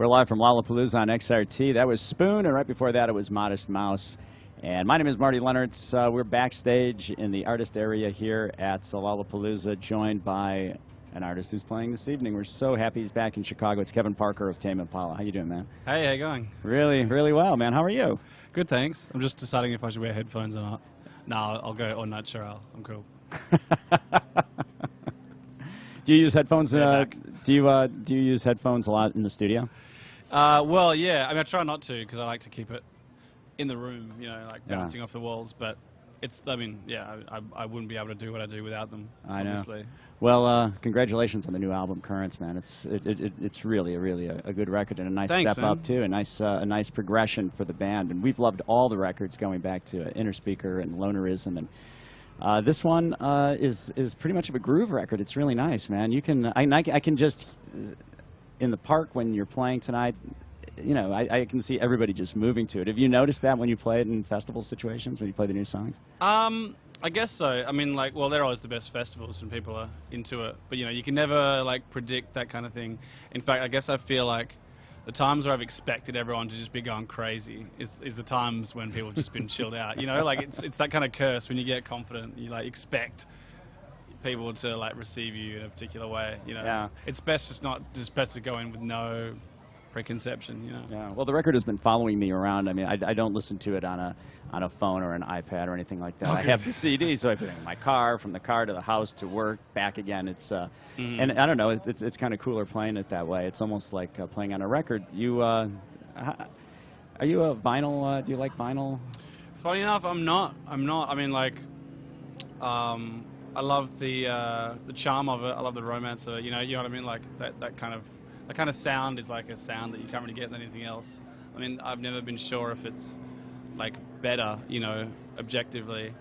We're live from Lollapalooza on XRT. That was Spoon, and right before that it was Modest Mouse. And my name is Marty Leonards. We're backstage in the artist area here at Lollapalooza, joined by an artist who's playing this evening. We're so happy he's back in Chicago. It's Kevin Parker of Tame Impala. How you doing, man? Hey, how you going? Really, really well, man. How are you? Good, thanks. I'm just deciding if I should wear headphones or not. No, I'll go or not. Sure, I'm cool. Do you use headphones? Do you use headphones a lot in the studio? Well, yeah. I mean, I try not to because I like to keep it in the room, you know, like bouncing off the walls. But it's, I mean, yeah, I wouldn't be able to do what I do without them. I know. Obviously. Well, congratulations on the new album, Currents, man. It's really a good record and a nice step up too. A nice progression for the band. And we've loved all the records going back to Inner Speaker and Lonerism, and this one is pretty much of a groove record. It's really nice, man. You can I can just in the park when you're playing tonight, you know, I can see everybody just moving to it. Have you noticed that when you play it in festival situations, when you play the new songs? I guess so. I mean, like, well, they're always the best festivals when people are into it. But, you know, you can never, like, predict that kind of thing. In fact, I guess I feel like the times where I've expected everyone to just be going crazy is the times when people have just been chilled out. You know, like, it's that kind of curse when you get confident. You, like, expect people to, like, receive you in a particular way, you know. Yeah. It's best best to go in with no preconception, you know. Yeah. Well, the record has been following me around. I mean, I don't listen to it on a phone or an iPad or anything like that. Oh, I have the CD, so I put it in my car, from the car to the house to work, back again. It's and I don't know. It's kind of cooler playing it that way. It's almost like playing on a record. You are you a vinyl? Do you like vinyl? Funny enough, I'm not. I mean, like, I love the charm of it. I love the romance of it. You know what I mean? Like that kind of sound is like a sound that you can't really get than anything else. I mean, I've never been sure if it's like better, you know, objectively,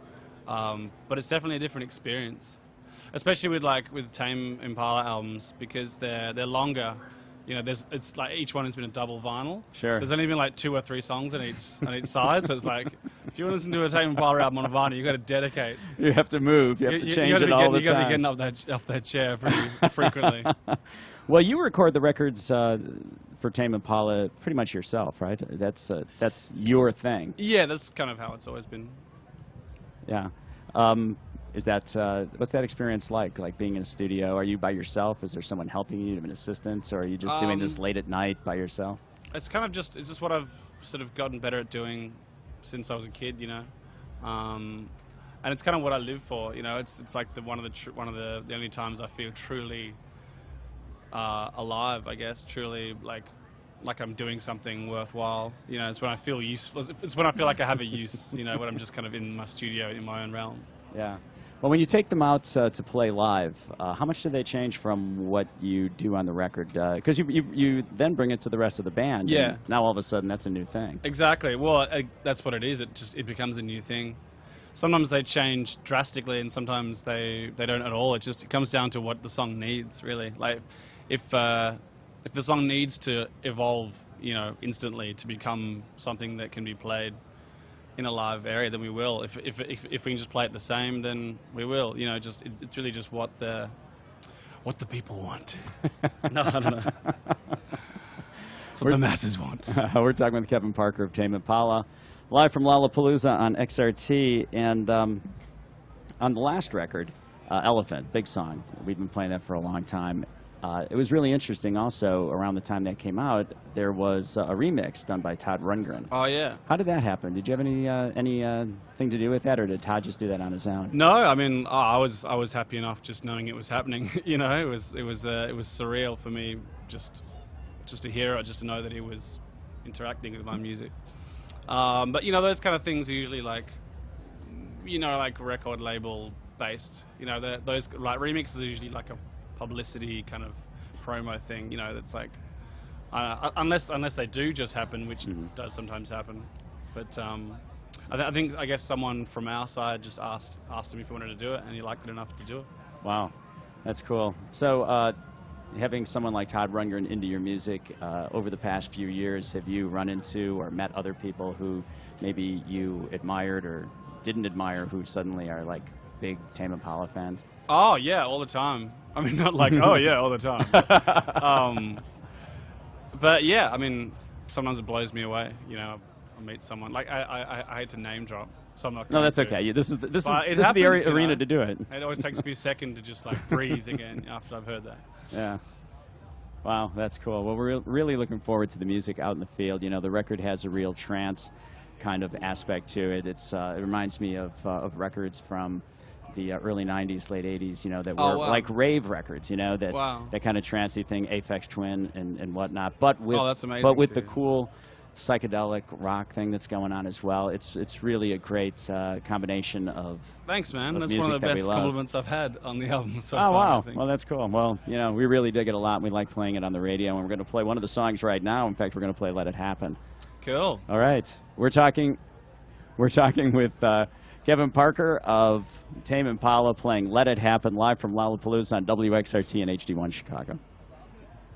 but it's definitely a different experience, especially with Tame Impala albums, because they're longer. You know, it's like each one has been a double vinyl. Sure. So there's only been like 2 or 3 songs on each side. So it's like, if you want to listen to a Tame Impala album on a vinyl, you got to dedicate. You have to move. You have to change it all the time. You got to be getting off that chair pretty frequently. Well, you record the records for Tame Impala pretty much yourself, right? That's your thing. Yeah, that's kind of how it's always been. Yeah. Is that what's that experience like being in a studio? Are you by yourself? Is there someone helping you, an assistant, or are you just doing this late at night by yourself? It's kind of it's just what I've sort of gotten better at doing since I was a kid, you know. And it's kind of what I live for, you know. It's like one of the only times I feel truly alive, I guess. Truly like I'm doing something worthwhile. You know, it's when I feel useful. It's when I feel like I have a use. You know, when I'm just kind of in my studio in my own realm. Yeah. Well, when you take them out to play live, how much do they change from what you do on the record? Because you then bring it to the rest of the band. Yeah. And now all of a sudden that's a new thing. Exactly. Well, that's what it is. It becomes a new thing. Sometimes they change drastically, and sometimes they don't at all. It comes down to what the song needs, really. Like if the song needs to evolve, you know, instantly to become something that can be played in a live area, then we will. If we can just play it the same, then we will. You know, it's really just what the people want. No, I don't know. It's what the masses want. We're talking with Kevin Parker of Tame Impala, live from Lollapalooza on XRT, and on the last record, Elephant, big song. We've been playing that for a long time. It was really interesting also, around the time that came out, there was a remix done by Todd Rundgren. Oh, yeah. How did that happen? Did you have any thing to do with that, or did Todd just do that on his own? No, I mean, I was happy enough just knowing it was happening. You know, it was surreal for me just to hear it, just to know that he was interacting with my music. But, you know, those kind of things are usually like, you know, like record label based. You know, those like remixes are usually like a publicity kind of promo thing, you know, that's like unless they do just happen, which does sometimes happen. But I guess someone from our side just asked him if he wanted to do it, and he liked it enough to do it. Wow, that's cool. So having someone like Todd Rundgren into your music over the past few years, have you run into or met other people who maybe you admired or didn't admire who suddenly are like big Tame Impala fans? Oh yeah, all the time. I mean, not like, oh yeah, all the time. But yeah, I mean, sometimes it blows me away. You know, I meet someone like I hate to name drop. So I'm not no, that's okay. This is the arena to do it. It always takes me a second to just like breathe again after I've heard that. Yeah. Wow, that's cool. Well, we're really looking forward to the music out in the field. You know, the record has a real trance kind of aspect to it. It reminds me of records from the early 90s, late 80s, you know, that were like rave records, you know, that that kind of trancey thing, Aphex Twin and whatnot. But with that's amazing but with the cool psychedelic rock thing that's going on as well. It's really a great combination of. Thanks, man. Of that's music one of the that best compliments I've had on the album so far. Oh wow! Well, that's cool. Well, you know, we really dig it a lot. And we like playing it on the radio, and we're going to play one of the songs right now. In fact, we're going to play "Let It Happen." Cool. All right, we're talking with Kevin Parker of Tame Impala playing "Let It Happen" live from Lollapalooza on WXRT and HD1 Chicago.